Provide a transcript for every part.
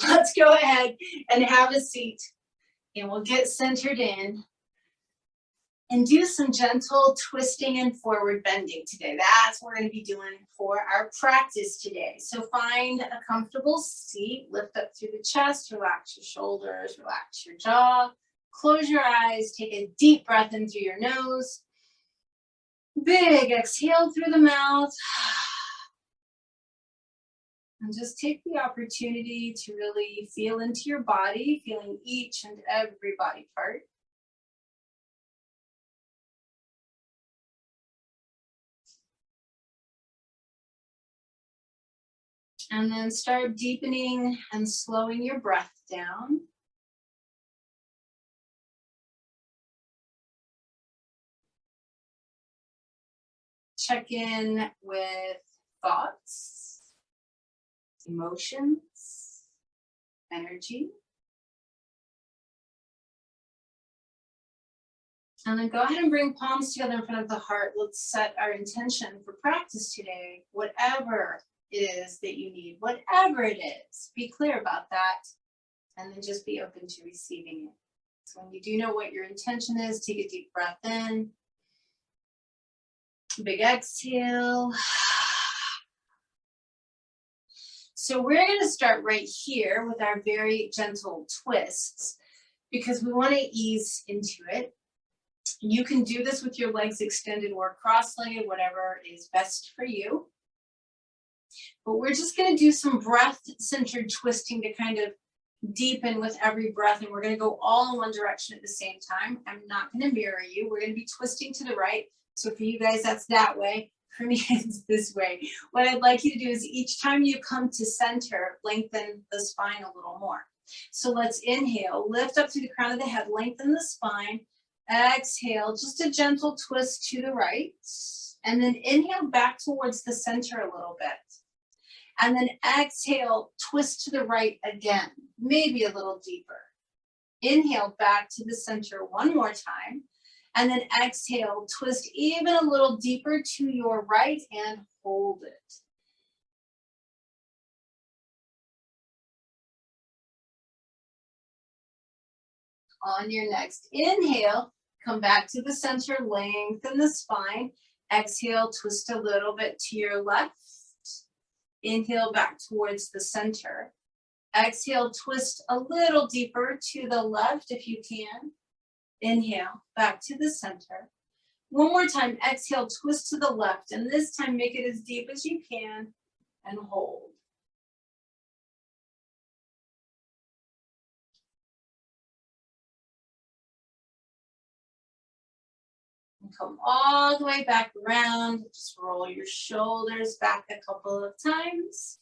let's go ahead and have a seat, and we'll get centered in and do some gentle twisting and forward bending today. That's what we're going to be doing for our practice today. So find a comfortable seat, lift up through the chest, relax your shoulders, relax your jaw, close your eyes, take a deep breath in through your nose. Big exhale through the mouth. And just take the opportunity to really feel into your body, feeling each and every body part. And then start deepening and slowing your breath down. Check in with thoughts, emotions, energy. And then go ahead and bring palms together in front of the heart. Let's set our intention for practice today, whatever it is that you need, whatever it is, be clear about that, and then just be open to receiving it. So when you do know what your intention is, take a deep breath in, big exhale. So we're going to start right here with our very gentle twists because we want to ease into it. You can do this with your legs extended or cross-legged, whatever is best for you. But we're just going to do some breath-centered twisting to kind of deepen with every breath, and we're going to go all in one direction at the same time. I'm not going to mirror you. We're going to be twisting to the right. So for you guys, that's that way. For me, it's this way. What I'd like you to do is each time you come to center, lengthen the spine a little more. So let's inhale, lift up through the crown of the head, lengthen the spine. Exhale, just a gentle twist to the right. And then inhale back towards the center a little bit. And then exhale, twist to the right again, maybe a little deeper. Inhale back to the center one more time. And then exhale, twist even a little deeper to your right and hold it. On your next inhale, come back to the center, lengthen the spine. Exhale, twist a little bit to your left. Inhale back towards the center. Exhale, twist a little deeper to the left if you can. Inhale, back to the center. One more time, exhale, twist to the left, and this time make it as deep as you can and hold. And come all the way back around. Just roll your shoulders back a couple of times.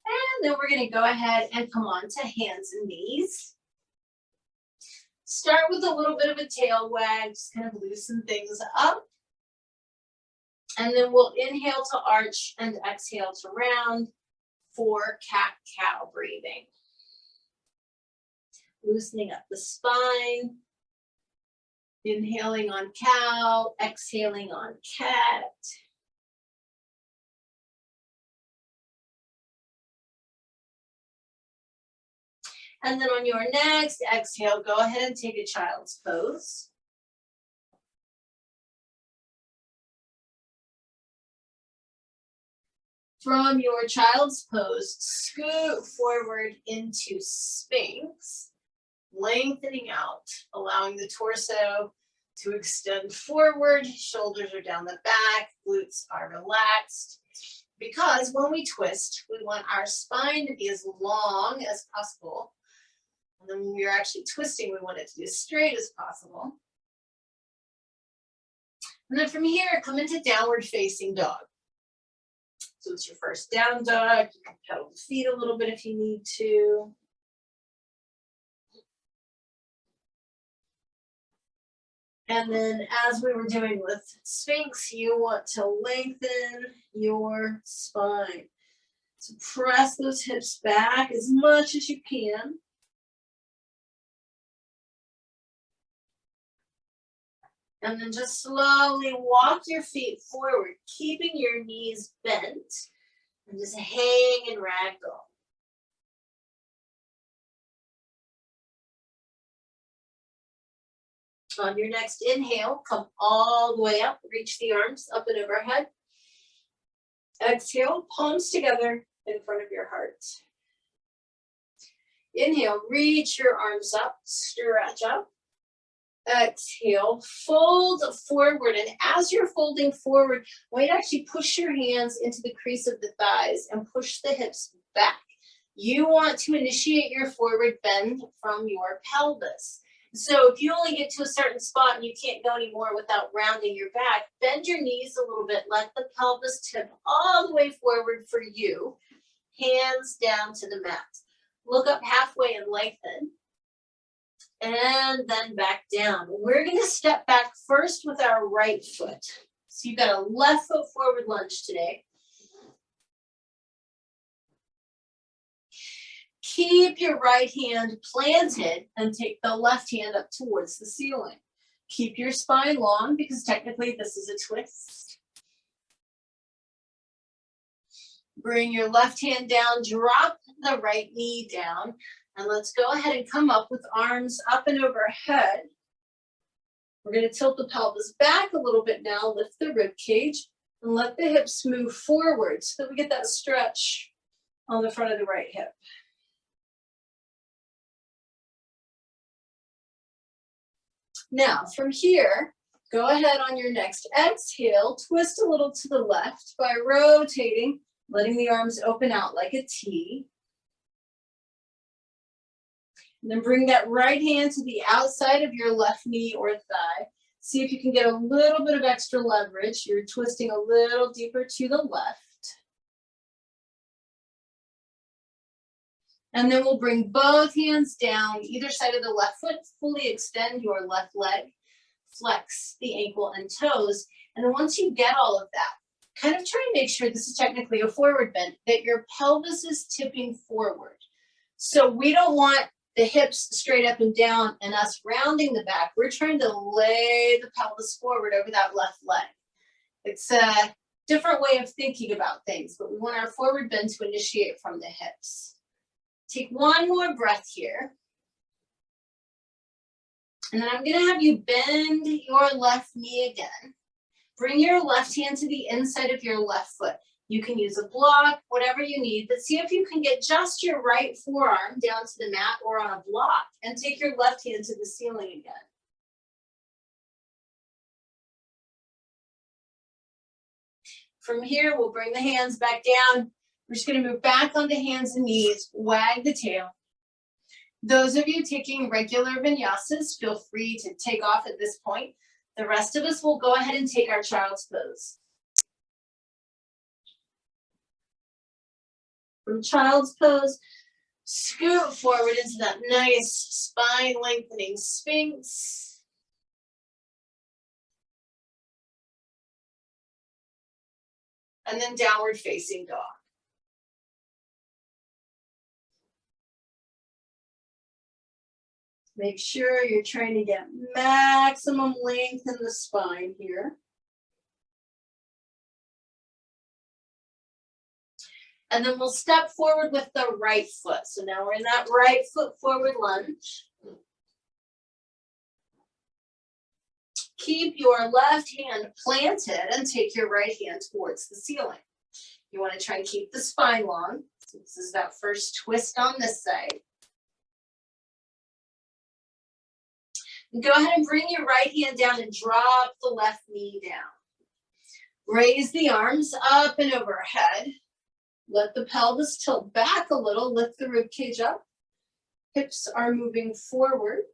And then we're going to go ahead and come on to hands and knees. Start with a little bit of a tail wag, just kind of loosen things up. And then we'll inhale to arch and exhale to round for cat-cow breathing. Loosening up the spine. Inhaling on cow, exhaling on cat. And then on your next exhale, go ahead and take a child's pose. From your child's pose, scoot forward into Sphinx, lengthening out, allowing the torso to extend forward, shoulders are down the back, glutes are relaxed. Because when we twist, we want our spine to be as long as possible. And then when we're actually twisting, we want it to be as straight as possible. And then from here, come into downward facing dog. So it's your first down dog. You can pedal the feet a little bit if you need to. And then as we were doing with Sphinx, you want to lengthen your spine. So press those hips back as much as you can. And then just slowly walk your feet forward, keeping your knees bent. And just hang and ragdoll. On your next inhale, come all the way up, reach the arms up and overhead. Exhale, palms together in front of your heart. Inhale, reach your arms up, stretch up. Exhale, fold forward, and as you're folding forward, I want you to actually push your hands into the crease of the thighs and push the hips back. You want to initiate your forward bend from your pelvis. So if you only get to a certain spot and you can't go anymore without rounding your back, bend your knees a little bit, let the pelvis tip all the way forward for you, hands down to the mat. Look up halfway and lengthen, and then back down. We're gonna step back first with our right foot. So you've got a left foot forward lunge today. Keep your right hand planted and take the left hand up towards the ceiling. Keep your spine long because technically this is a twist. Bring your left hand down, drop the right knee down, and let's go ahead and come up with arms up and overhead. We're going to tilt the pelvis back a little bit now, lift the rib cage, and let the hips move forward so that we get that stretch on the front of the right hip. Now, from here, go ahead on your next exhale, twist a little to the left by rotating, letting the arms open out like a T. And then bring that right hand to the outside of your left knee or thigh. See if you can get a little bit of extra leverage. You're twisting a little deeper to the left. And then we'll bring both hands down, either side of the left foot, fully extend your left leg, flex the ankle and toes. And then once you get all of that, kind of try and make sure, this is technically a forward bend, that your pelvis is tipping forward. So we don't want the hips straight up and down and us rounding the back. We're trying to lay the pelvis forward over that left leg. It's a different way of thinking about things, but we want our forward bend to initiate from the hips. Take one more breath here. And then I'm gonna have you bend your left knee again. Bring your left hand to the inside of your left foot. You can use a block, whatever you need, but see if you can get just your right forearm down to the mat or on a block, and take your left hand to the ceiling again. From here, we'll bring the hands back down. We're just gonna move back onto hands and knees, wag the tail. Those of you taking regular vinyasas, feel free to take off at this point. The rest of us will go ahead and take our child's pose. From child's pose, scoot forward into that nice spine lengthening sphinx. And then downward facing dog. Make sure you're trying to get maximum length in the spine here. And then we'll step forward with the right foot. So now we're in that right foot forward lunge. Keep your left hand planted and take your right hand towards the ceiling. You want to try and keep the spine long. So this is that first twist on this side. And go ahead and bring your right hand down and drop the left knee down. Raise the arms up and overhead. Let the pelvis tilt back a little, lift the rib cage up. Hips are moving forward.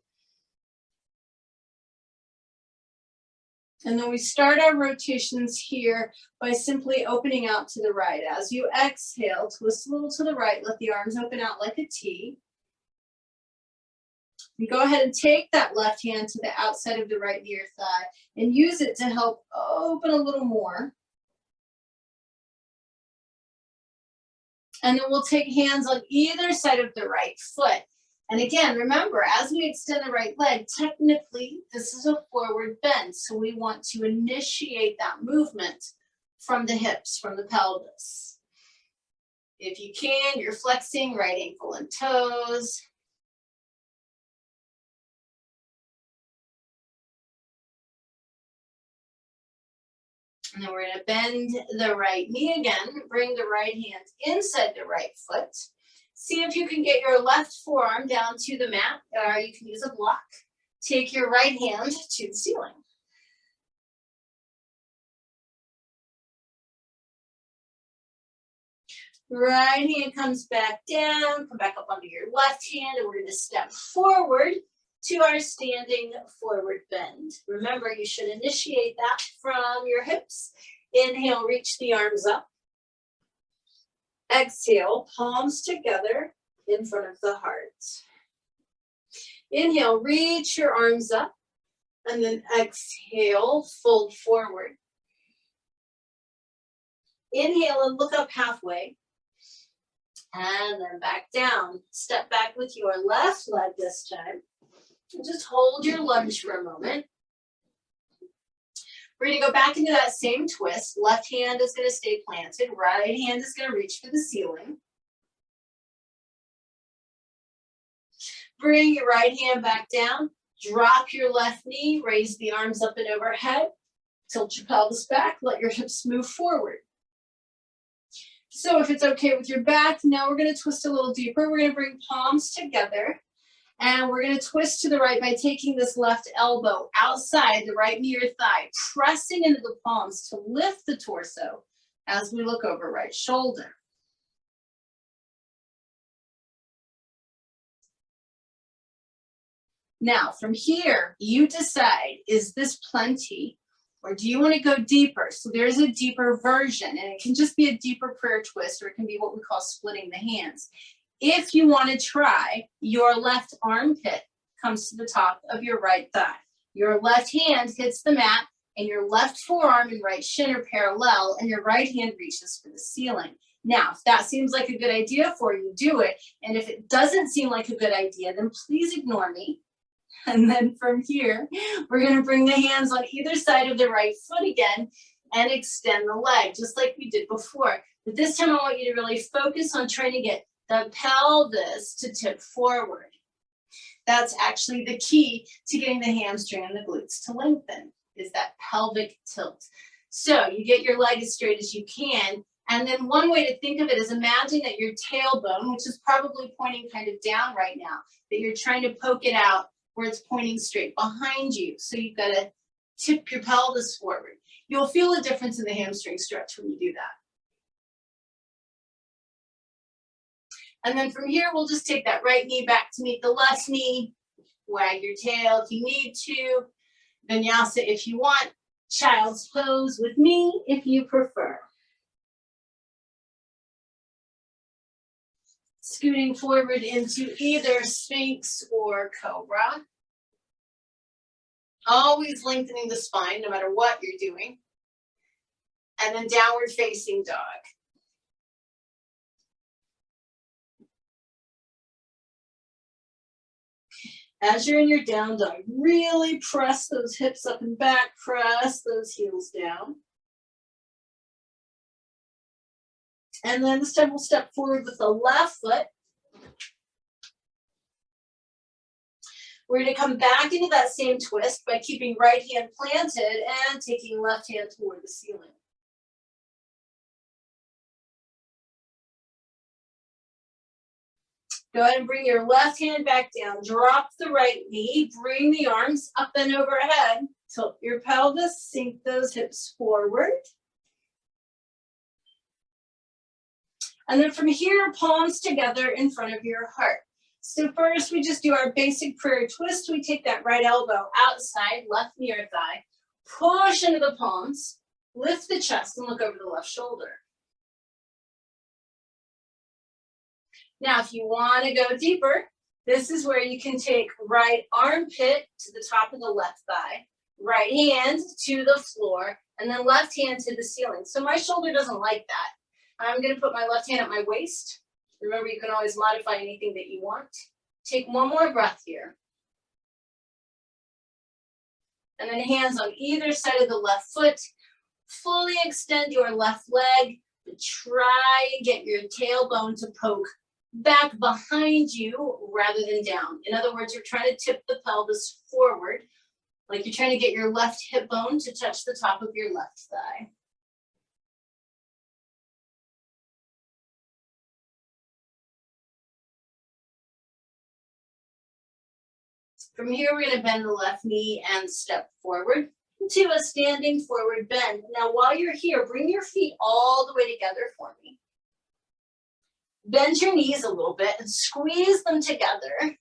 And then we start our rotations here by simply opening out to the right. As you exhale, twist a little to the right, let the arms open out like a T. And go ahead and take that left hand to the outside of the right knee or thigh and use it to help open a little more. And then we'll take hands on either side of the right foot. And again, remember, as we extend the right leg, technically, this is a forward bend. So we want to initiate that movement from the hips, from the pelvis. If you can, you're flexing right ankle and toes. And then we're going to bend the right knee again, bring the right hand inside the right foot. See if you can get your left forearm down to the mat, or you can use a block. Take your right hand to the ceiling. Right hand comes back down, come back up onto your left hand, and we're going to step forward to our standing forward bend. Remember, you should initiate that from your hips. Inhale, reach the arms up. Exhale, palms together in front of the heart. Inhale, reach your arms up, and then exhale, fold forward. Inhale and look up halfway. And then back down. Step back with your left leg this time. And just hold your lunge for a moment. We're going to go back into that same twist. Left hand is going to stay planted. Right hand is going to reach for the ceiling. Bring your right hand back down. Drop your left knee. Raise the arms up and overhead. Tilt your pelvis back. Let your hips move forward. So if it's okay with your back, now we're going to twist a little deeper. We're going to bring palms together. And we're going to twist to the right by taking this left elbow outside the right knee or thigh, pressing into the palms to lift the torso as we look over right shoulder. Now, from here, you decide, is this plenty? Or do you want to go deeper? So there's a deeper version, and it can just be a deeper prayer twist, or it can be what we call splitting the hands. If you want to try, your left armpit comes to the top of your right thigh. Your left hand hits the mat, and your left forearm and right shin are parallel, and your right hand reaches for the ceiling. Now, if that seems like a good idea for you, do it. And if it doesn't seem like a good idea, then please ignore me. And then from here, we're going to bring the hands on either side of the right foot again and extend the leg, just like we did before. But this time I want you to really focus on trying to get the pelvis to tip forward. That's actually the key to getting the hamstring and the glutes to lengthen, is that pelvic tilt. So you get your leg as straight as you can. And then one way to think of it is imagine that your tailbone, which is probably pointing kind of down right now, that you're trying to poke it out where it's pointing straight behind you. So you've got to tip your pelvis forward. You'll feel a difference in the hamstring stretch when you do that. And then from here, we'll just take that right knee back to meet the left knee. Wag your tail if you need to. Vinyasa if you want. Child's pose with me if you prefer. Scooting forward into either Sphinx or Cobra. Always lengthening the spine no matter what you're doing. And then downward facing dog. As you're in your down dog, really press those hips up and back, press those heels down. And then this time we'll step forward with the left foot. We're going to come back into that same twist by keeping right hand planted and taking left hand toward the ceiling. Go ahead and bring your left hand back down. Drop the right knee. Bring the arms up and overhead. Tilt your pelvis. Sink those hips forward. And then from here, palms together in front of your heart. So first, we just do our basic prayer twist. We take that right elbow outside, left knee or thigh. Push into the palms. Lift the chest and look over the left shoulder. Now, if you want to go deeper, this is where you can take right armpit to the top of the left thigh, right hand to the floor, and then left hand to the ceiling. So my shoulder doesn't like that. I'm going to put my left hand at my waist. Remember, you can always modify anything that you want. Take one more breath here. And then hands on either side of the left foot. Fully extend your left leg, but try and get your tailbone to poke back behind you rather than down. In other words, you're trying to tip the pelvis forward, like you're trying to get your left hip bone to touch the top of your left thigh. From here, we're gonna bend the left knee and step forward into a standing forward bend. Now, while you're here, bring your feet all the way together for me. Bend your knees a little bit and squeeze them together.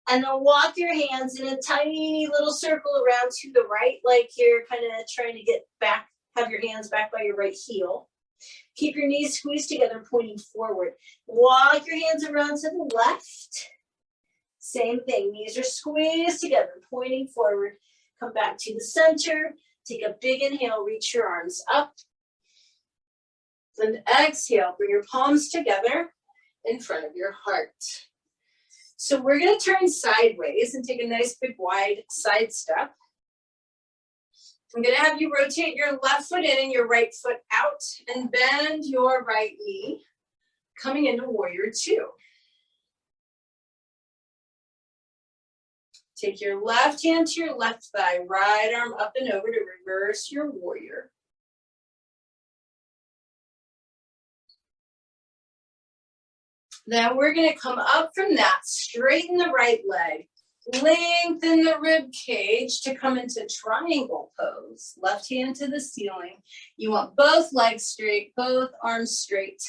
And then walk your hands in a tiny little circle around to the right, like you're kind of trying to get back, have your hands back by your right heel. Keep your knees squeezed together, pointing forward. Walk your hands around to the left. Same thing, knees are squeezed together, pointing forward. Come back to the center. Take a big inhale, reach your arms up. Then exhale, bring your palms together in front of your heart. So we're gonna turn sideways and take a nice big wide side step. I'm gonna have you rotate your left foot in and your right foot out and bend your right knee, coming into warrior two. Take your left hand to your left thigh, right arm up and over to reverse your warrior. Then we're gonna come up from that, straighten the right leg, lengthen the rib cage to come into triangle pose. Left hand to the ceiling. You want both legs straight, both arms straight.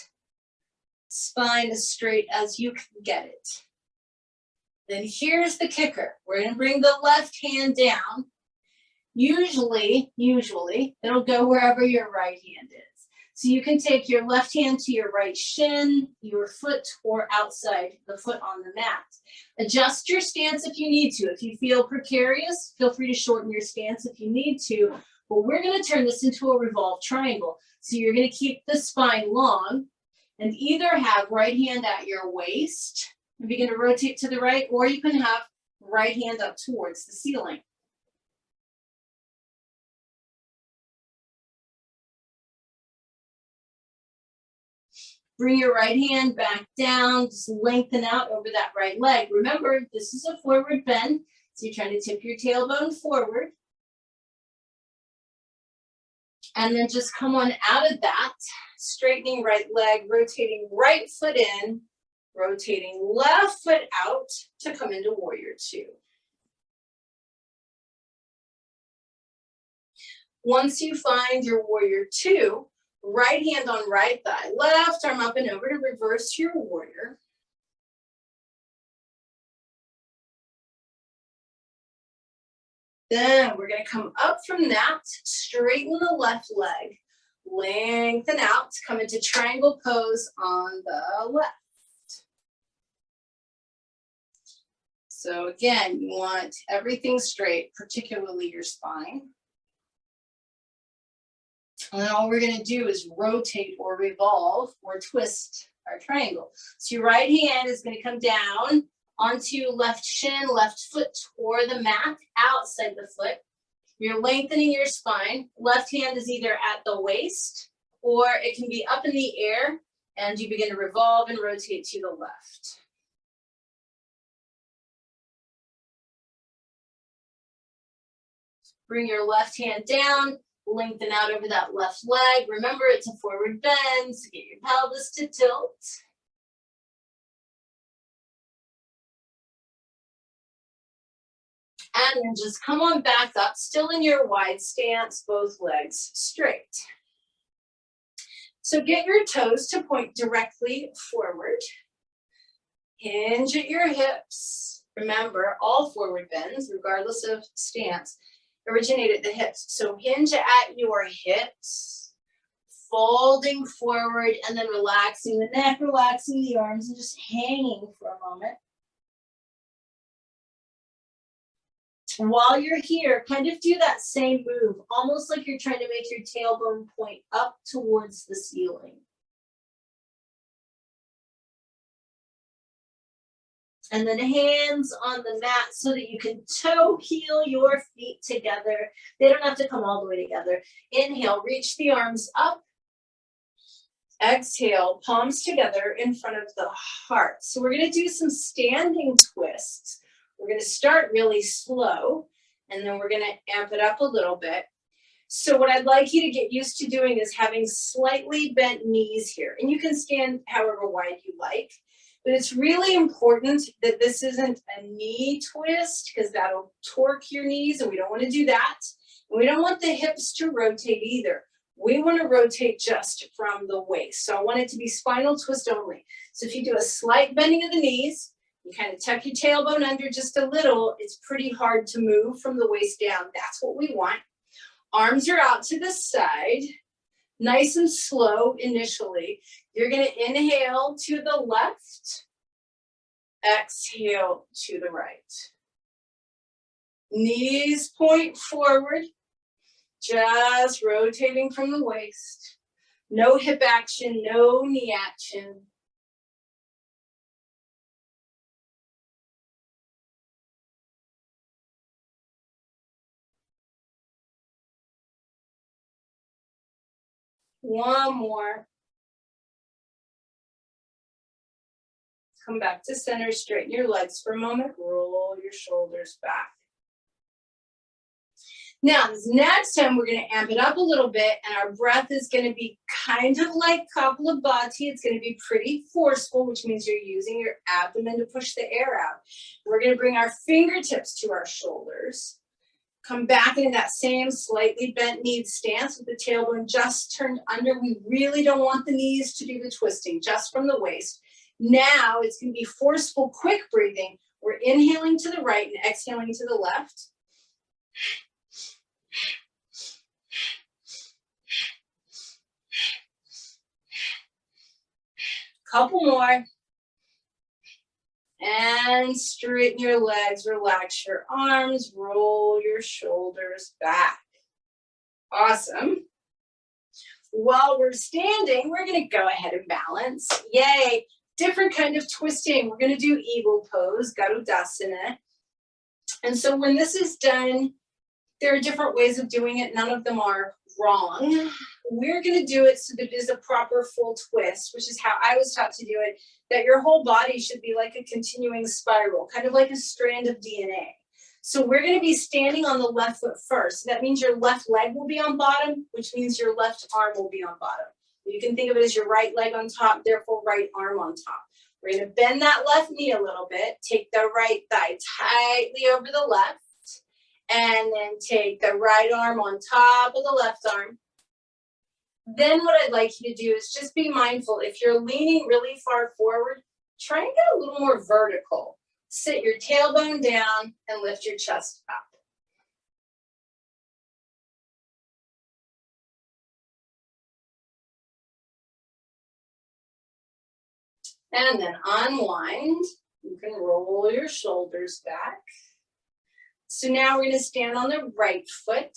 Spine as straight as you can get it. Then here's the kicker. We're gonna bring the left hand down. Usually, it'll go wherever your right hand is. So you can take your left hand to your right shin, your foot, or outside the foot on the mat. Adjust your stance if you need to. If you feel precarious, feel free to shorten your stance if you need to. But we're gonna turn this into a revolved triangle. So you're gonna keep the spine long and either have right hand at your waist, and begin to rotate to the right, or you can have right hand up towards the ceiling. Bring your right hand back down, just lengthen out over that right leg. Remember, this is a forward bend, so you're trying to tip your tailbone forward. And then just come on out of that, straightening right leg, rotating right foot in, rotating left foot out to come into warrior two. Once you find your warrior two, right hand on right thigh, left arm up and over to reverse your warrior. Then we're gonna come up from that, straighten the left leg, lengthen out, come into triangle pose on the left. So again, you want everything straight, particularly your spine. And then all we're gonna do is rotate or revolve or twist our triangle. So your right hand is gonna come down onto left shin, left foot toward the mat, outside the foot. You're lengthening your spine. Left hand is either at the waist or it can be up in the air, and you begin to revolve and rotate to the left. Bring your left hand down, lengthen out over that left leg. Remember, it's a forward bend, so get your pelvis to tilt. And then just come on back up, still in your wide stance, both legs straight. So get your toes to point directly forward. Hinge at your hips. Remember, all forward bends, regardless of stance, originate at the hips. So hinge at your hips, folding forward, and then relaxing the neck, relaxing the arms, and just hanging for a moment. While you're here, kind of do that same move, almost like you're trying to make your tailbone point up towards the ceiling. And then hands on the mat so that you can toe heel your feet together. They don't have to come all the way together. Inhale, reach the arms up. Exhale, palms together in front of the heart. So we're going to do some standing twists. We're going to start really slow, and then we're going to amp it up a little bit. So what I'd like you to get used to doing is having slightly bent knees here. And you can stand however wide you like. But it's really important that this isn't a knee twist because that'll torque your knees and we don't want to do that. And we don't want the hips to rotate either. We want to rotate just from the waist. So I want it to be spinal twist only. So if you do a slight bending of the knees, you kind of tuck your tailbone under just a little, it's pretty hard to move from the waist down. That's what we want. Arms are out to the side, nice and slow initially. You're going to inhale to the left, exhale to the right. Knees point forward, just rotating from the waist. No hip action, no knee action. One more. Come back to center, straighten your legs for a moment, roll your shoulders back. Now, this next time we're going to amp it up a little bit, and our breath is going to be kind of like Kapalabhati. It's going to be pretty forceful, which means you're using your abdomen to push the air out. We're going to bring our fingertips to our shoulders. Come back into that same slightly bent knee stance with the tailbone just turned under. We really don't want the knees to do the twisting, just from the waist. Now it's going to be forceful, quick breathing. We're inhaling to the right and exhaling to the left. Couple more. And straighten your legs, relax your arms, roll your shoulders back. Awesome. While we're standing, we're going to go ahead and balance. Yay. Different kind of twisting. We're going to do eagle pose, Garudasana. And so when this is done, there are different ways of doing it. None of them are wrong. We're going to do it so that it is a proper full twist, which is how I was taught to do it, that your whole body should be like a continuing spiral, kind of like a strand of DNA. So we're going to be standing on the left foot first. That means your left leg will be on bottom, which means your left arm will be on bottom. You can think of it as your right leg on top, therefore right arm on top. We're going to bend that left knee a little bit, take the right thigh tightly over the left, and then take the right arm on top of the left arm. Then what I'd like you to do is just be mindful. If you're leaning really far forward, try and get a little more vertical. Sit your tailbone down and lift your chest up. And then unwind. You can roll your shoulders back. So now we're going to stand on the right foot.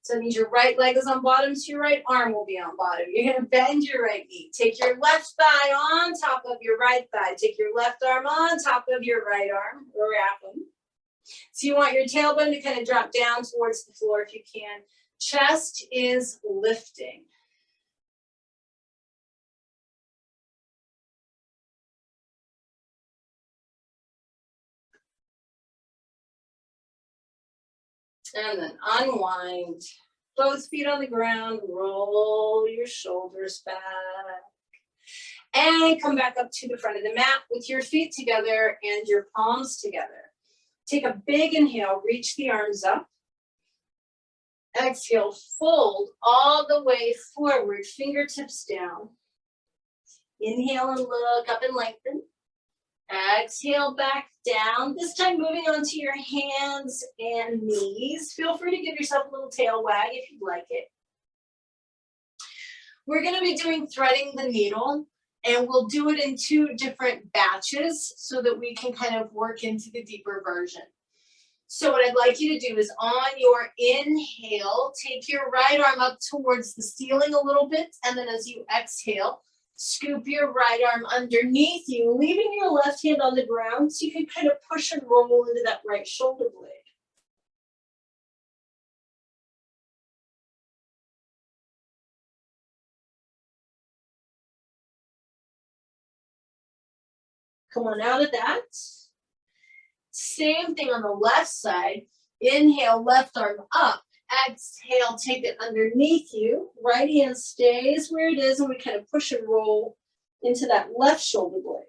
So that means your right leg is on bottom, so your right arm will be on bottom. You're going to bend your right knee. Take your left thigh on top of your right thigh. Take your left arm on top of your right arm. Wrap them. So you want your tailbone to kind of drop down towards the floor if you can. Chest is lifting. And then unwind. Both feet on the ground. Roll your shoulders back. And come back up to the front of the mat with your feet together and your palms together. Take a big inhale. Reach the arms up. Exhale. Fold all the way forward. Fingertips down. Inhale and look up and lengthen. Exhale back down. This time moving onto your hands and knees. Feel free to give yourself a little tail wag if you'd like it. We're going to be doing threading the needle, and we'll do it in 2 different batches so that we can kind of work into the deeper version. So what I'd like you to do is on your inhale, take your right arm up towards the ceiling a little bit, and then as you exhale, scoop your right arm underneath you, leaving your left hand on the ground so you can kind of push and roll into that right shoulder blade. Come on out of that. Same thing on the left side. Inhale, left arm up. Exhale, take it underneath you. Right hand stays where it is, and we kind of push and roll into that left shoulder blade.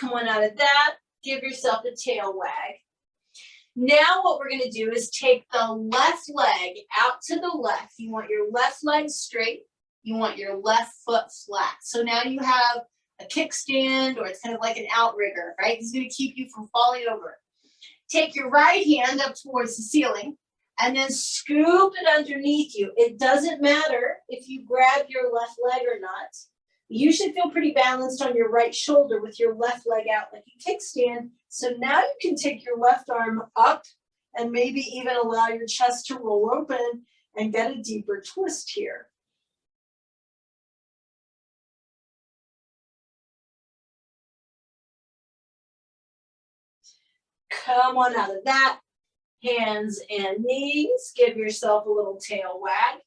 Come on out of that. Give yourself a tail wag. Now what we're gonna do is take the left leg out to the left. You want your left leg straight. You want your left foot flat. So now you have a kickstand, or it's kind of like an outrigger, right? It's gonna keep you from falling over. Take your right hand up towards the ceiling and then scoop it underneath you. It doesn't matter if you grab your left leg or not. You should feel pretty balanced on your right shoulder with your left leg out like a kickstand. So now you can take your left arm up and maybe even allow your chest to roll open and get a deeper twist here. Come on out of that. Hands and knees. Give yourself a little tail wag.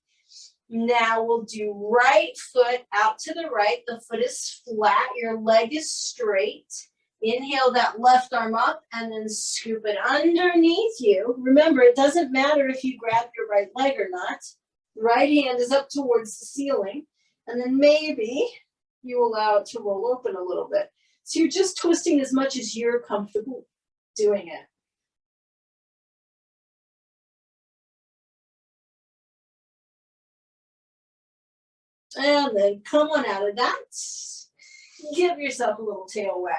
Now we'll do right foot out to the right. The foot is flat. Your leg is straight. Inhale that left arm up and then scoop it underneath you. Remember, it doesn't matter if you grab your right leg or not. Right hand is up towards the ceiling. And then maybe you allow it to roll open a little bit. So you're just twisting as much as you're comfortable doing it. And then come on out of that. Give yourself a little tail wag.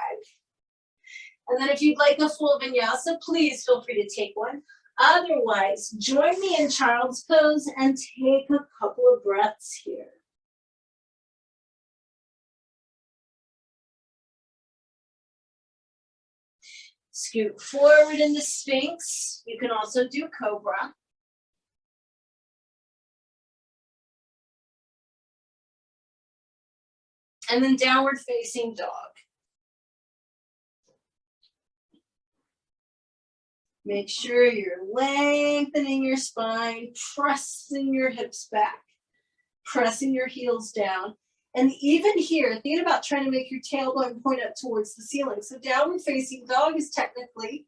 And then if you'd like a full vinyasa, please feel free to take one. Otherwise, join me in child's pose and take a couple of breaths here. Scoot forward into Sphinx. You can also do Cobra. And then downward facing dog. Make sure you're lengthening your spine, pressing your hips back, pressing your heels down. And even here, thinking about trying to make your tailbone point up towards the ceiling. So downward facing dog is technically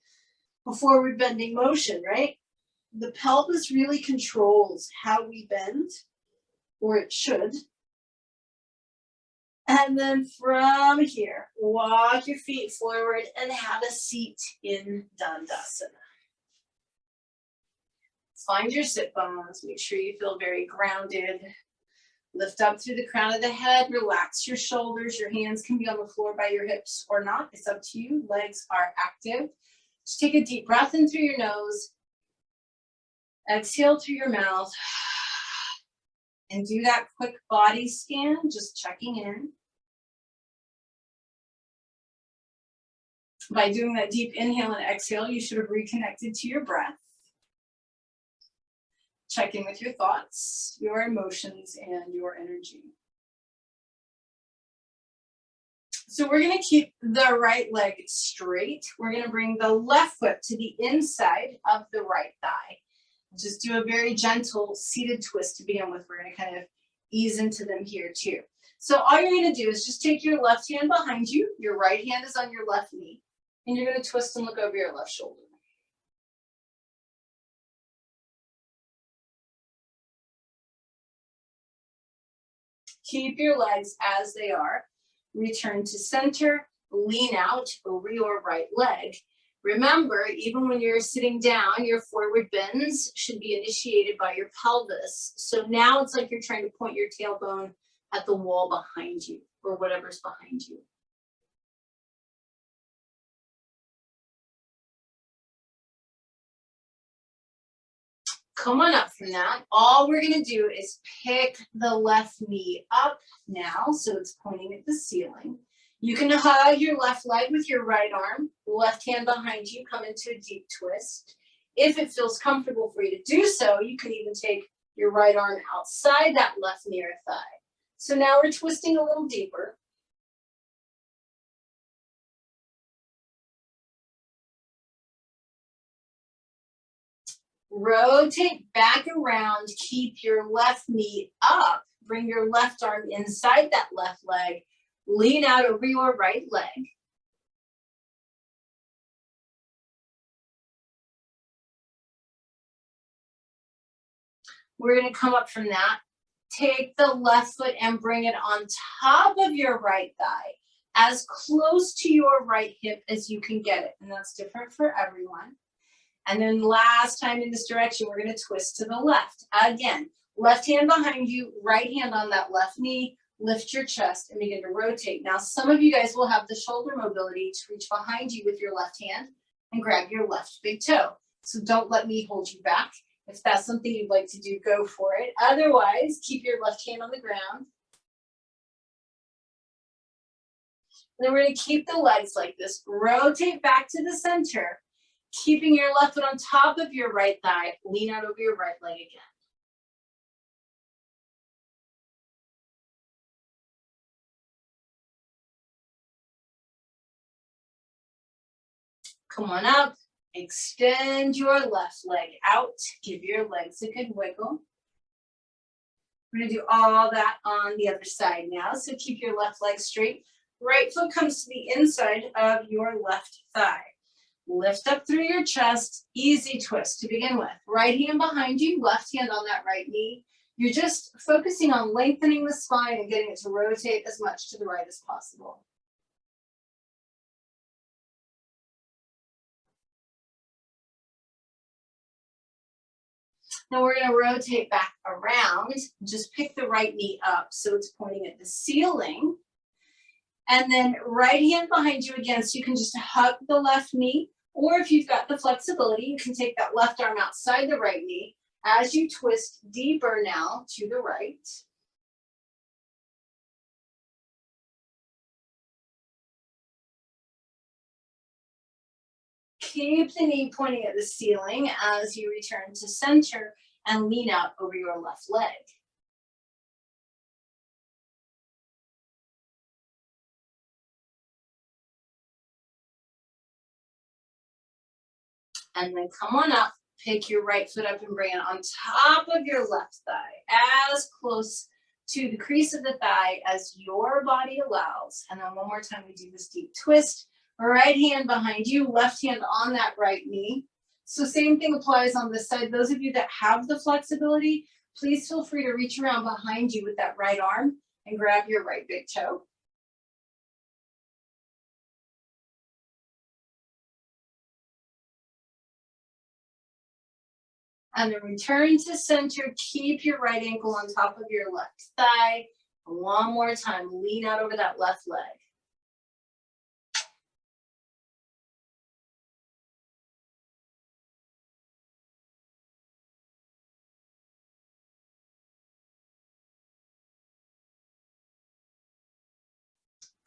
a forward bending motion, right? The pelvis really controls how we bend, or it should. And then from here, walk your feet forward and have a seat in Dandasana. Find your sit bones, make sure you feel very grounded. Lift up through the crown of the head, relax your shoulders. Your hands can be on the floor by your hips or not, it's up to you. Legs are active. Just take a deep breath in through your nose. Exhale through your mouth. And do that quick body scan, just checking in. By doing that deep inhale and exhale, you should have reconnected to your breath. Check in with your thoughts, your emotions, and your energy. So we're going to keep the right leg straight. We're going to bring the left foot to the inside of the right thigh. Just do a very gentle seated twist to begin with. We're going to kind of ease into them here too. So all you're going to do is just take your left hand behind you. Your right hand is on your left knee. And you're going to twist and look over your left shoulder. Keep your legs as they are. Return to center, lean out over your right leg. Remember, even when you're sitting down, your forward bends should be initiated by your pelvis. So now it's like you're trying to point your tailbone at the wall behind you or whatever's behind you. Come on up from that. All we're going to do is pick the left knee up now, so it's pointing at the ceiling. You can hug your left leg with your right arm, left hand behind you, come into a deep twist. If it feels comfortable for you to do so, you can even take your right arm outside that left knee or thigh. So now we're twisting a little deeper. Rotate back around, keep your left knee up, bring your left arm inside that left leg, lean out over your right leg. We're going to come up from that. Take the left foot and bring it on top of your right thigh. as close to your right hip as you can get it. And that's different for everyone. And then last time in this direction, we're gonna twist to the left. Again, left hand behind you, right hand on that left knee, lift your chest and begin to rotate. Now, some of you guys will have the shoulder mobility to reach behind you with your left hand and grab your left big toe. So don't let me hold you back. If that's something you'd like to do, go for it. Otherwise, keep your left hand on the ground. And then we're gonna keep the legs like this. Rotate back to the center, keeping your left foot on top of your right thigh. Lean out over your right leg again. Come on up, extend your left leg out, give your legs a good wiggle. We're gonna do all that on the other side now, so keep your left leg straight. Right foot comes to the inside of your left thigh. Lift up through your chest, easy twist to begin with. Right hand behind you, left hand on that right knee. You're just focusing on lengthening the spine and getting it to rotate as much to the right as possible. Now we're gonna rotate back around, just pick the right knee up so it's pointing at the ceiling. And then right hand behind you again, so you can just hug the left knee, or if you've got the flexibility, you can take that left arm outside the right knee as you twist deeper now to the right. Keep the knee pointing at the ceiling as you return to center and lean out over your left leg. And then come on up, pick your right foot up and bring it on top of your left thigh, as close to the crease of the thigh as your body allows. And then one more time, we do this deep twist. Right hand behind you, left hand on that right knee. So same thing applies on this side. Those of you that have the flexibility, please feel free to reach around behind you with that right arm and grab your right big toe. And then return to center, keep your right ankle on top of your left thigh. One more time, lean out over that left leg.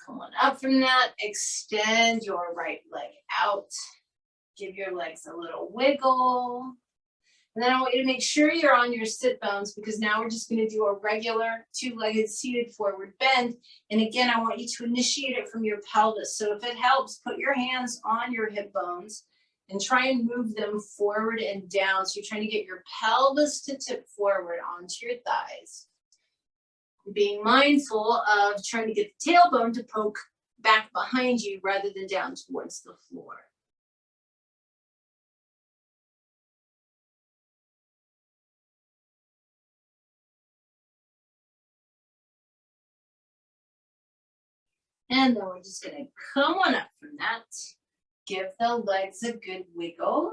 Come on up from that, extend your right leg out. Give your legs a little wiggle. And then I want you to make sure you're on your sit bones, because now we're just gonna do a regular two-legged seated forward bend. And again, I want you to initiate it from your pelvis. So if it helps, put your hands on your hip bones and try and move them forward and down. So you're trying to get your pelvis to tip forward onto your thighs. Being mindful of trying to get the tailbone to poke back behind you rather than down towards the floor. And then we're just gonna come on up from that. Give the legs a good wiggle.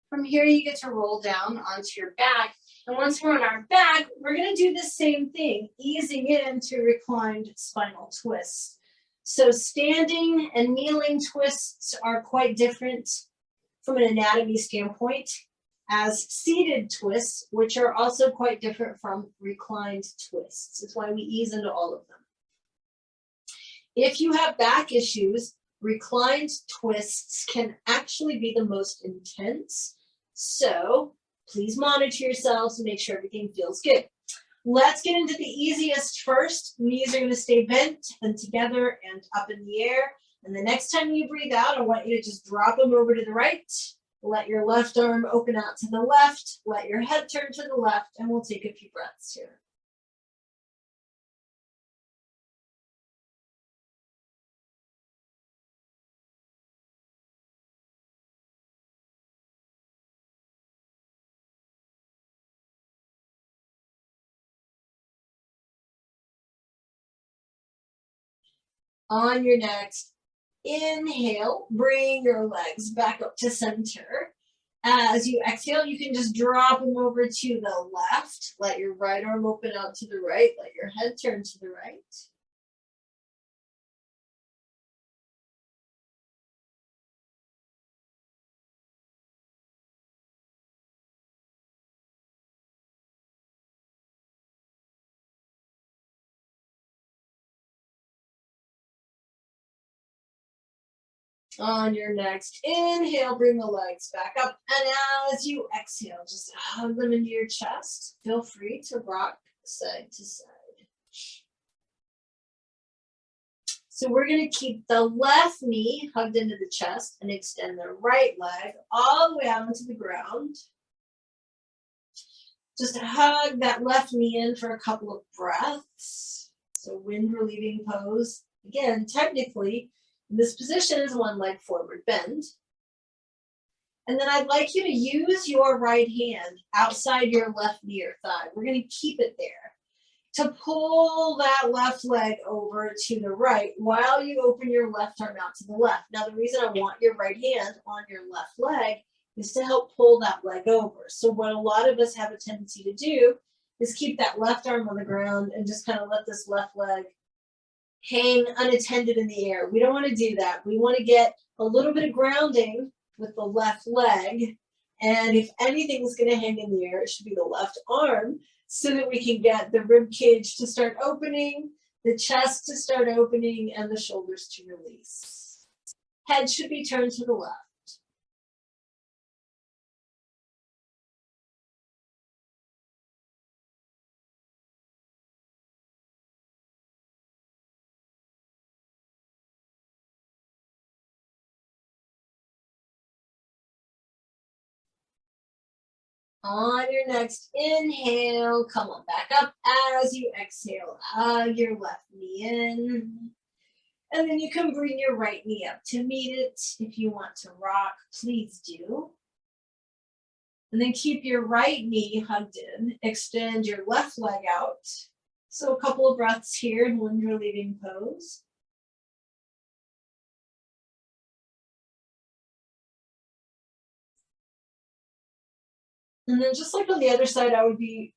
From here, you get to roll down onto your back. And once we're on our back, we're gonna do the same thing, easing into reclined spinal twists. So standing and kneeling twists are quite different from an anatomy standpoint, as seated twists, which are also quite different from reclined twists. It's why we ease into all of them. If you have back issues, reclined twists can actually be the most intense. So please monitor yourselves and make sure everything feels good. Let's get into the easiest first. Knees are going to stay bent and together and up in the air. And the next time you breathe out, I want you to just drop them over to the right. Let your left arm open out to the left. Let your head turn to the left, and we'll take a few breaths here. On your next inhale, bring your legs back up to center. As you exhale, you can just drop them over to the left. Let your right arm open out to the right. Let your head turn to the right. On your next inhale, bring the legs back up. And as you exhale, just hug them into your chest. Feel free to rock side to side. So we're going to keep the left knee hugged into the chest and extend the right leg all the way out into the ground. Just hug that left knee in for a couple of breaths. So wind relieving pose. Again, technically, this position is one leg forward bend. And then I'd like you to use your right hand outside your left knee or thigh. We're going to keep it there to pull that left leg over to the right while you open your left arm out to the left. Now, the reason I want your right hand on your left leg is to help pull that leg over. So what a lot of us have a tendency to do is keep that left arm on the ground and just kind of let this left leg hang unattended in the air. We don't want to do that. We want to get a little bit of grounding with the left leg. And if anything is going to hang in the air, it should be the left arm, so that we can get the rib cage to start opening, the chest to start opening, and the shoulders to release. Head should be turned to the left. On your next inhale, come on back up. As you exhale, hug your left knee in. And then you can bring your right knee up to meet it. If you want to rock, please do. And then keep your right knee hugged in. Extend your left leg out. So a couple of breaths here in wind relieving pose. And then just like on the other side, I would be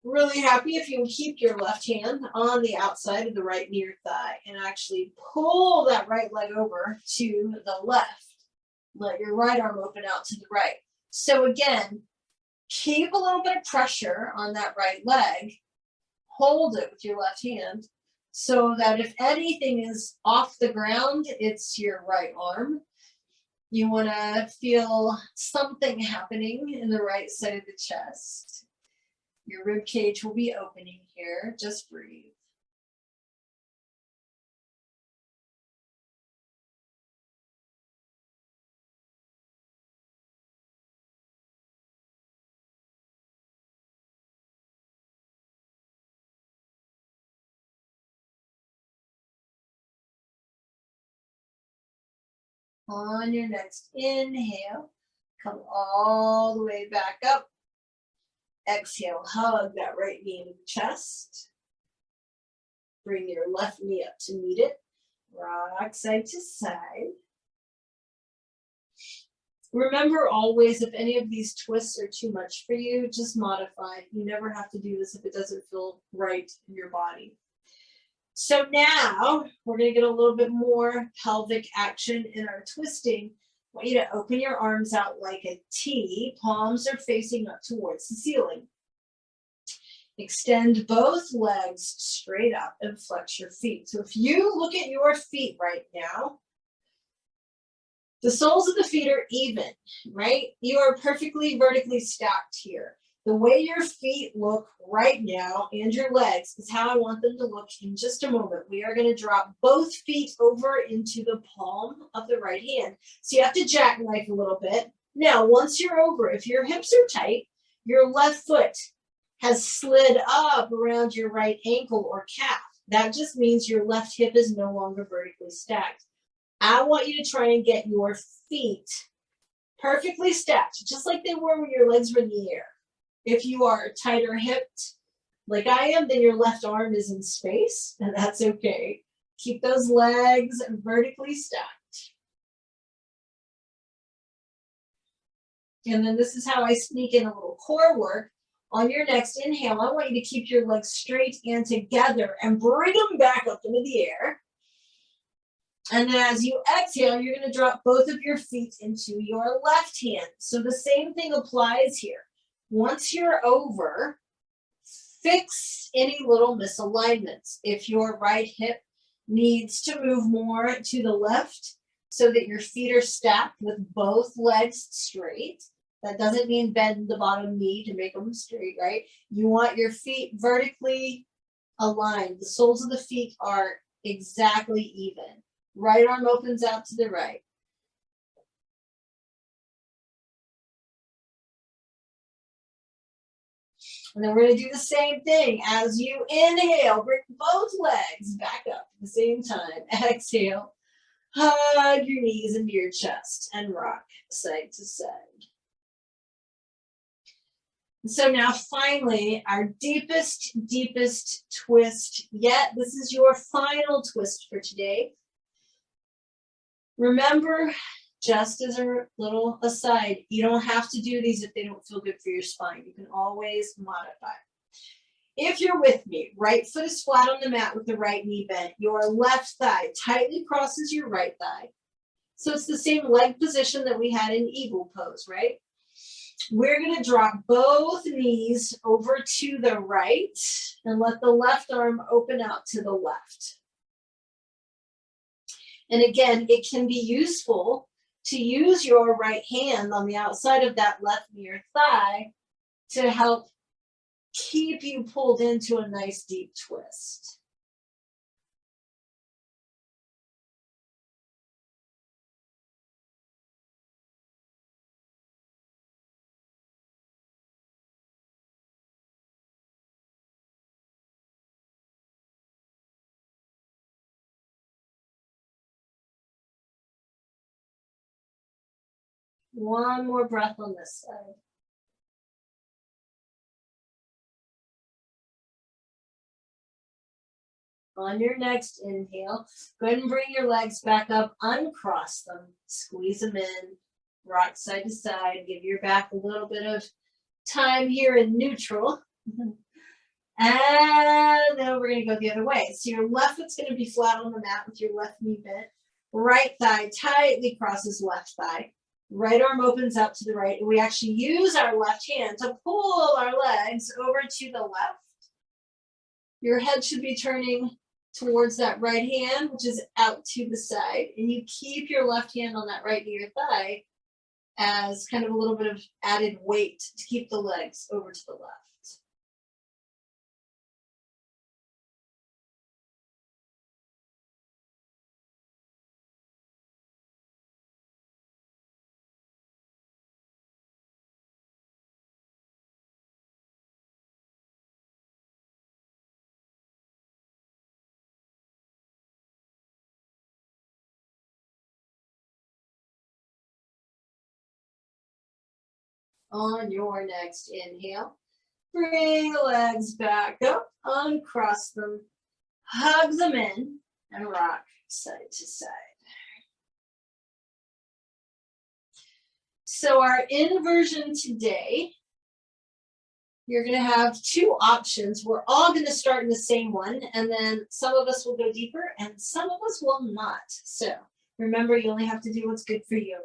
really happy if you would keep your left hand on the outside of the right knee or thigh and actually pull that right leg over to the left. Let your right arm open out to the right. So again, keep a little bit of pressure on that right leg. Hold it with your left hand so that if anything is off the ground, it's your right arm. You want to feel something happening in the right side of the chest. Your rib cage will be opening here. Just breathe. On your next inhale, come all the way back up. Exhale, hug that right knee into the chest. Bring your left knee up to meet it. Rock side to side. Remember always, if any of these twists are too much for you, just modify. You never have to do this if it doesn't feel right in your body. So now we're going to get a little bit more pelvic action in our twisting. I want you to open your arms out like a T. Palms are facing up towards the ceiling. Extend both legs straight up and flex your feet. So if you look at your feet right now, the soles of the feet are even, right? You are perfectly vertically stacked here. The way your feet look right now and your legs is how I want them to look in just a moment. We are going to drop both feet over into the palm of the right hand. So you have to jackknife a little bit. Now, once you're over, if your hips are tight, your left foot has slid up around your right ankle or calf. That just means your left hip is no longer vertically stacked. I want you to try and get your feet perfectly stacked, just like they were when your legs were in the air. If you are tighter hipped, like I am, then your left arm is in space, and that's okay. Keep those legs vertically stacked. And then this is how I sneak in a little core work. On your next inhale, I want you to keep your legs straight and together and bring them back up into the air. And then as you exhale, you're going to drop both of your feet into your left hand. So the same thing applies here. Once you're over, fix any little misalignments. If your right hip needs to move more to the left so that your feet are stacked with both legs straight, that doesn't mean bend the bottom knee to make them straight, right? You want your feet vertically aligned. The soles of the feet are exactly even. Right arm opens out to the right. And then we're going to do the same thing. As you inhale, bring both legs back up at the same time. Exhale, hug your knees into your chest and rock side to side. So now finally, our deepest twist yet. This is your final twist for today. Remember, just as a little aside, you don't have to do these if they don't feel good for your spine. You can always modify. If you're with me, right foot is flat on the mat with the right knee bent. Your left thigh tightly crosses your right thigh. So it's the same leg position that we had in eagle pose, right? We're going to drop both knees over to the right and let the left arm open out to the left. And again, it can be useful to use your right hand on the outside of that left knee or thigh to help keep you pulled into a nice deep twist. One more breath on this side. On your next inhale, go ahead and bring your legs back up, uncross them, squeeze them in, rock side to side, give your back a little bit of time here in neutral. And then we're going to go the other way. So your left foot's going to be flat on the mat with your left knee bent. Right thigh tightly crosses left thigh. Right arm opens out to the right. And we actually use our left hand to pull our legs over to the left. Your head should be turning towards that right hand, which is out to the side. And you keep your left hand on that right knee or thigh as kind of a little bit of added weight to keep the legs over to the left. On your next inhale, bring the legs back up, uncross them, hug them in, and rock side to side. So our inversion today, you're going to have two options. We're all going to start in the same one, and then some of us will go deeper, and some of us will not. So remember, you only have to do what's good for you.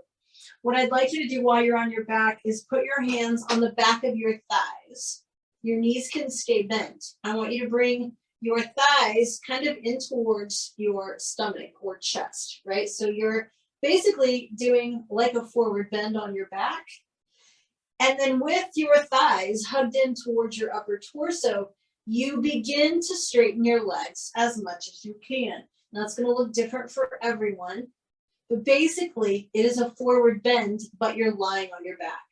What I'd like you to do while you're on your back is put your hands on the back of your thighs. Your knees can stay bent. I want you to bring your thighs kind of in towards your stomach or chest, right? So you're basically doing like a forward bend on your back. And then with your thighs hugged in towards your upper torso, you begin to straighten your legs as much as you can. Now it's going to look different for everyone. But basically, it is a forward bend, but you're lying on your back.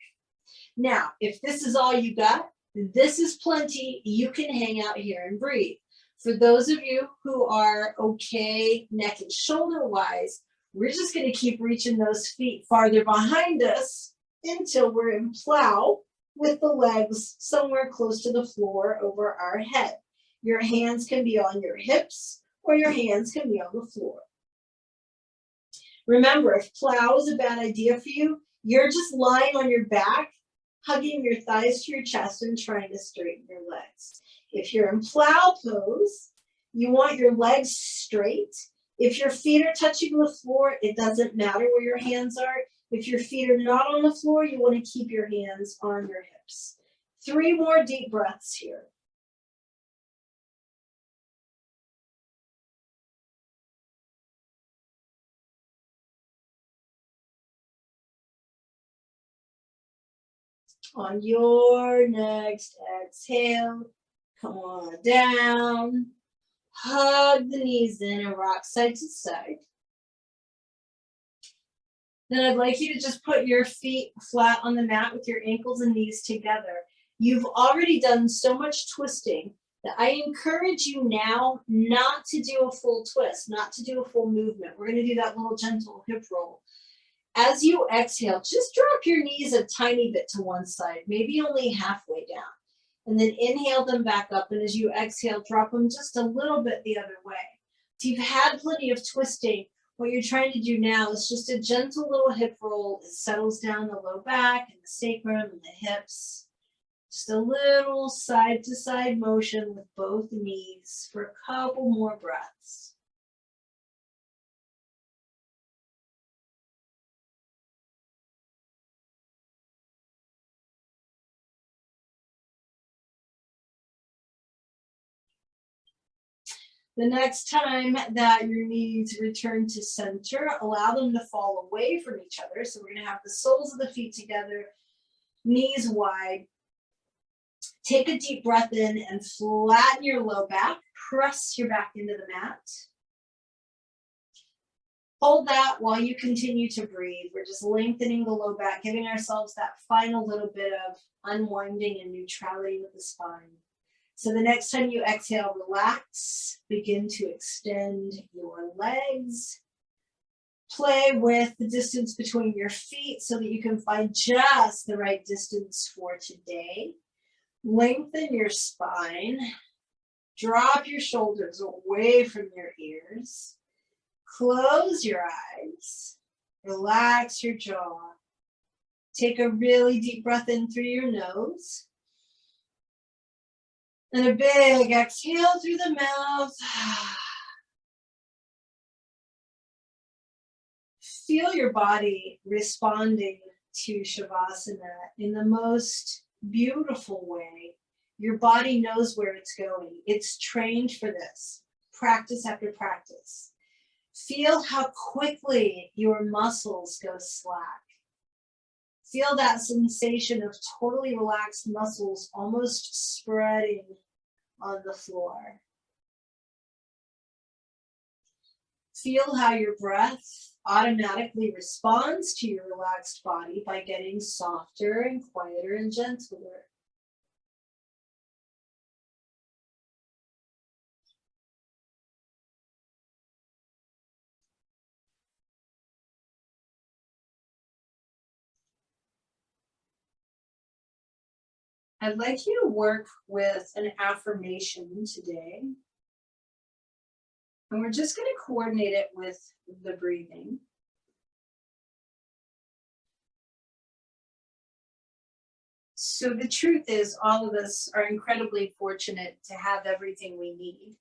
Now, if this is all you got, this is plenty. You can hang out here and breathe. For those of you who are okay neck and shoulder wise, we're just going to keep reaching those feet farther behind us until we're in plow with the legs somewhere close to the floor over our head. Your hands can be on your hips or your hands can be on the floor. Remember, if plow is a bad idea for you, you're just lying on your back, hugging your thighs to your chest and trying to straighten your legs. If you're in plow pose, you want your legs straight. If your feet are touching the floor, it doesn't matter where your hands are. If your feet are not on the floor, you want to keep your hands on your hips. 3 more deep breaths here. On your next exhale, come on down. Hug the knees in and rock side to side. Then I'd like you to just put your feet flat on the mat with your ankles and knees together. You've already done so much twisting that I encourage you now not to do a full twist, not to do a full movement. We're going to do that little gentle hip roll. As you exhale, just drop your knees a tiny bit to one side, maybe only halfway down. And then inhale them back up. And as you exhale, drop them just a little bit the other way. So you've had plenty of twisting. What you're trying to do now is just a gentle little hip roll. It settles down the low back and the sacrum and the hips. Just a little side to side motion with both knees for a couple more breaths. The next time that your knees return to center, allow them to fall away from each other. So we're going to have the soles of the feet together, knees wide. Take a deep breath in and flatten your low back. Press your back into the mat. Hold that while you continue to breathe. We're just lengthening the low back, giving ourselves that final little bit of unwinding and neutrality with the spine. So the next time you exhale, relax, begin to extend your legs. Play with the distance between your feet so that you can find just the right distance for today. Lengthen your spine. Drop your shoulders away from your ears. Close your eyes. Relax your jaw. Take a really deep breath in through your nose. And a big exhale through the mouth. Feel your body responding to Shavasana in the most beautiful way. Your body knows where it's going. It's trained for this, practice after practice. Feel how quickly your muscles go slack. Feel that sensation of totally relaxed muscles almost spreading on the floor. Feel how your breath automatically responds to your relaxed body by getting softer and quieter and gentler. I'd like you to work with an affirmation today. And we're just going to coordinate it with the breathing. So the truth is, all of us are incredibly fortunate to have everything we need.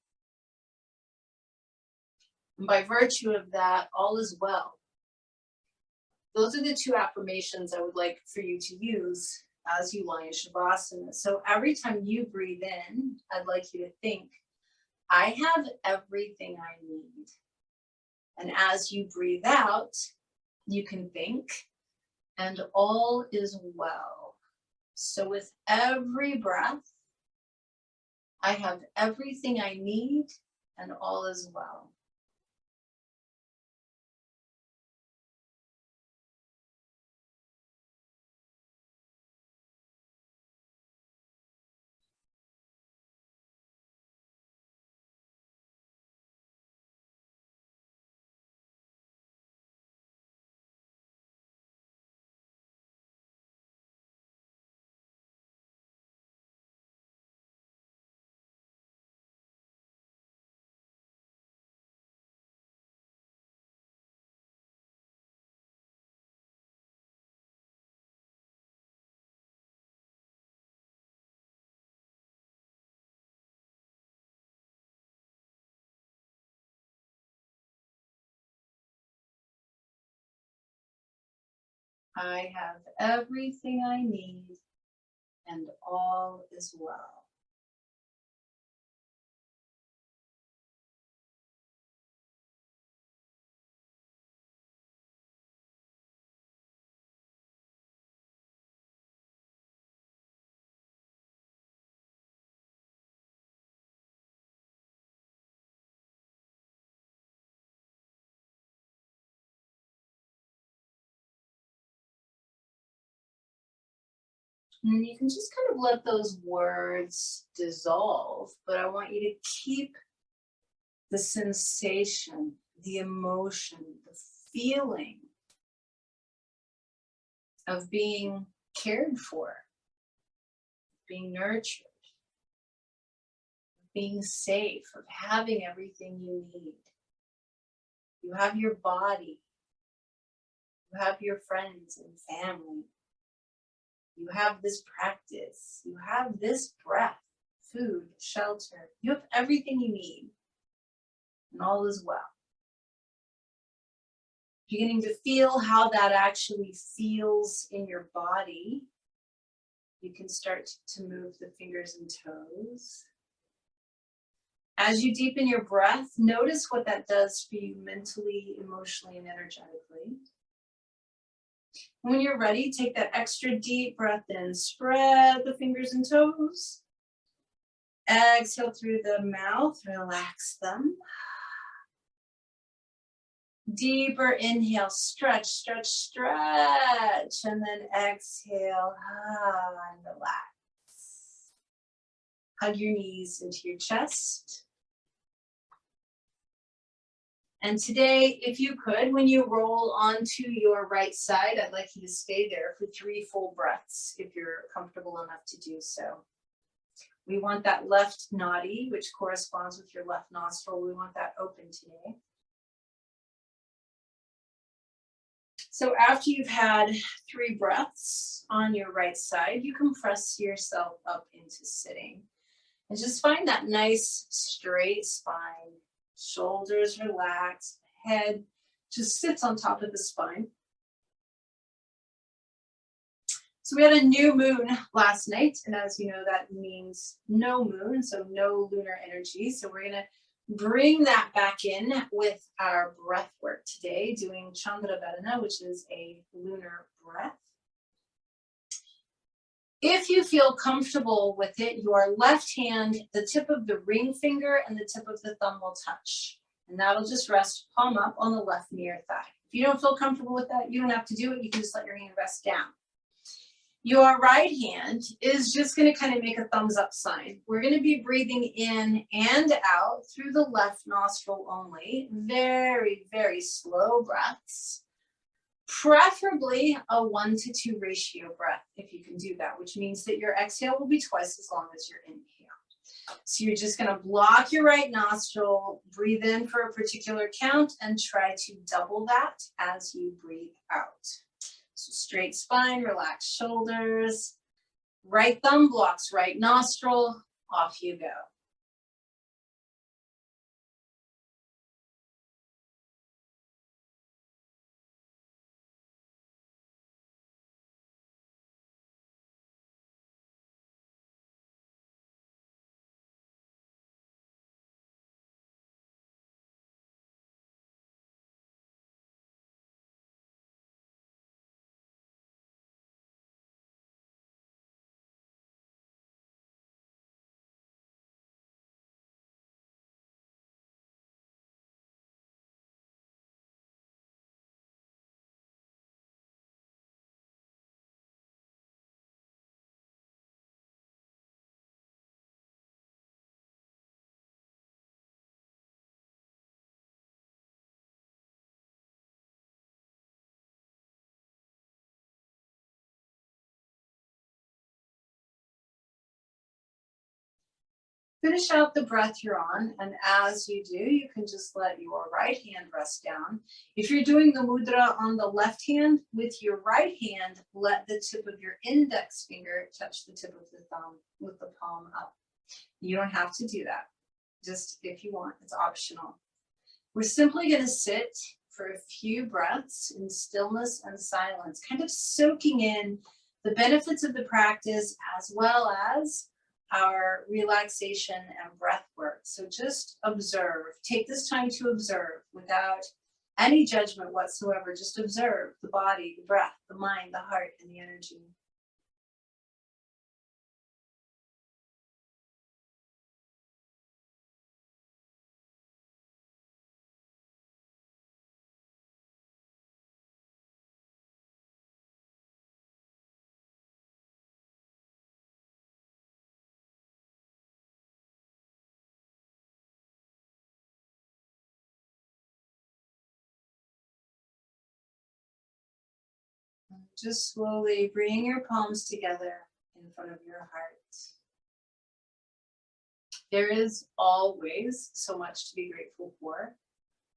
And by virtue of that, all is well. Those are the 2 affirmations I would like for you to use as you lie in Shavasana. So every time you breathe in, I'd like you to think, I have everything I need. And as you breathe out, you can think, and all is well. So with every breath, I have everything I need, and all is well. I have everything I need, and all is well. And you can just kind of let those words dissolve, but I want you to keep the sensation, the emotion, the feeling of being cared for, being nurtured, being safe, of having everything you need. You have your body, you have your friends and family, you have this practice, you have this breath, food, shelter, you have everything you need, and all is well. Beginning to feel how that actually feels in your body. You can start to move the fingers and toes. As you deepen your breath, notice what that does for you mentally, emotionally, and energetically. When you're ready, take that extra deep breath in. Spread the fingers and toes. Exhale through the mouth, relax them. Deeper inhale, stretch, stretch, stretch, and then exhale, and relax. Hug your knees into your chest. And today, if you could, when you roll onto your right side, I'd like you to stay there for 3 full breaths, if you're comfortable enough to do so. We want that left nadi, which corresponds with your left nostril. We want that open today. So after you've had 3 breaths on your right side, you can press yourself up into sitting. And just find that nice straight spine, shoulders relaxed, head just sits on top of the spine. So we had a new moon last night, and as you know, that means no moon, so no lunar energy. So we're gonna bring that back in with our breath work today, doing Chandra Vedana, which is a lunar breath. If you feel comfortable with it, your left hand, the tip of the ring finger and the tip of the thumb will touch. And that'll just rest palm up on the left near thigh. If you don't feel comfortable with that, you don't have to do it. You can just let your hand rest down. Your right hand is just going to kind of make a thumbs up sign. We're going to be breathing in and out through the left nostril only. Very, very slow breaths. Preferably a 1 to 2 ratio breath, if you can do that, which means that your exhale will be twice as long as your inhale. So you're just going to block your right nostril, breathe in for a particular count, and try to double that as you breathe out. So straight spine, relaxed shoulders, right thumb blocks right nostril, off you go. Finish out the breath you're on, and as you do, you can just let your right hand rest down. If you're doing the mudra on the left hand, with your right hand, let the tip of your index finger touch the tip of the thumb with the palm up. You don't have to do that, just if you want, it's optional. We're simply going to sit for a few breaths in stillness and silence, kind of soaking in the benefits of the practice as well as our relaxation and breath work. So just observe, take this time to observe without any judgment whatsoever. Just observe the body, the breath, the mind, the heart, and the energy. Just slowly bring your palms together in front of your heart. There is always so much to be grateful for,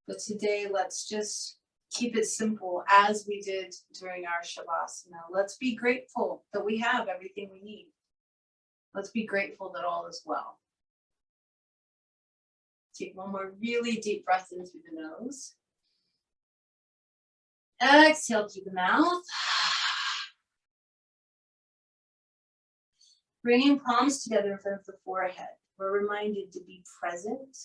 but today let's just keep it simple as we did during our Shavasana. Let's be grateful that we have everything we need. Let's be grateful that all is well. Take one more really deep breath in through the nose. Exhale through the mouth. Bringing palms together in front of the forehead. We're reminded to be present,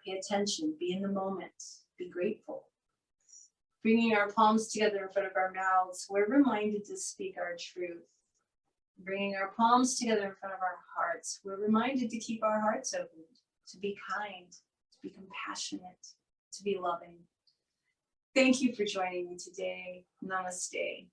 pay attention, be in the moment, be grateful. Bringing our palms together in front of our mouths, we're reminded to speak our truth. Bringing our palms together in front of our hearts, we're reminded to keep our hearts open, to be kind, to be compassionate, to be loving. Thank you for joining me today. Namaste.